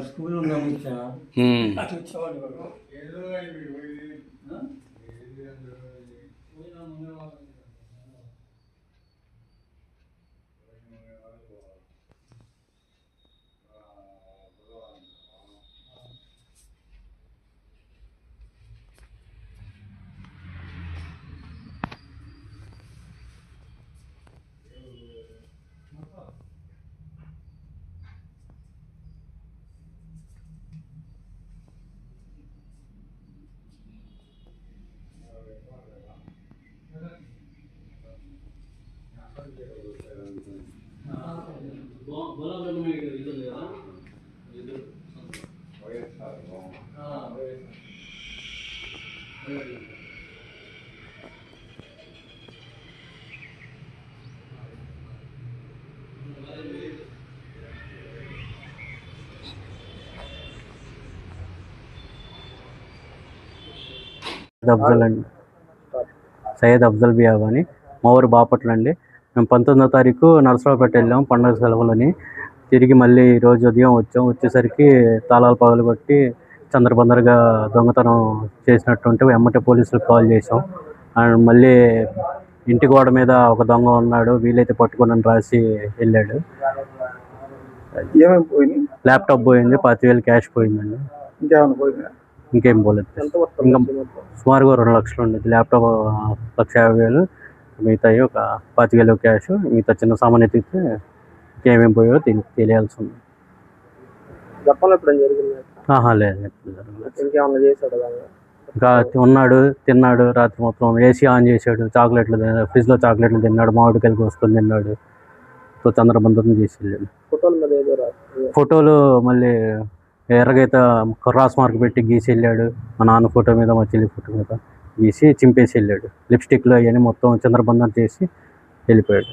School ఉన్నాము అటు వచ్చేవాళ్ళు అఫ్జల్ అండి, సయ్యద్ అఫ్జల్ బియాబ్ అని మా ఊరు బాపట్ల అండి. మేము 19వ తారీఖు నరసరావుపేట వెళ్ళాము పండుగ సెలవులని. తిరిగి మళ్ళీ ఈరోజు ఉదయం వచ్చేసరికి తాళాలు పగలగొట్టి చంద్రబందరగా దొంగతనం చేసినట్టుంటే వెంబటే పోలీసులకు కాల్ చేసాం. అండ్ మళ్ళీ ఇంటి గోడ మీద ఒక దొంగ ఉన్నాడు, వీలైతే పట్టుకుని రాసి వెళ్ళాడు. ల్యాప్టాప్ పోయింది, 25,000 క్యాష్ పోయిందండి. ఇంకేం పోలేదు. ఇంకా సుమారుగా 2 లక్షలు ఉండేది. ల్యాప్టాప్ 1,50,000, మిగతాయి ఒక 25,000 క్యాష్, మిగతా చిన్న సామాన్ ఎత్తితే ఇంకేమేమి పోయో తెలియాల్సి ఉంది. లేదు, ఇంకా ఉన్నాడు, తిన్నాడు. రాత్రి మొత్తం ఏసీ ఆన్ చేశాడు, చాక్లెట్లు ఫ్రిడ్జ్లో చాక్లెట్లు తిన్నాడు, మామిడికాయలు కోసుకొని తిన్నాడు. సో చంద్రబంధనం చేసి వెళ్ళాడు. ఫోటోలు మళ్ళీ ఎర్రగైతే క్రాస్ మార్క్ పెట్టి గీసి వెళ్ళాడు. మా నాన్న ఫోటో మీద, మా చెల్లి ఫోటో మీద గీసి చింపేసి వెళ్ళాడు. లిప్స్టిక్లో అవన్నీ మొత్తం చంద్రబంధనం చేసి వెళ్ళిపోయాడు.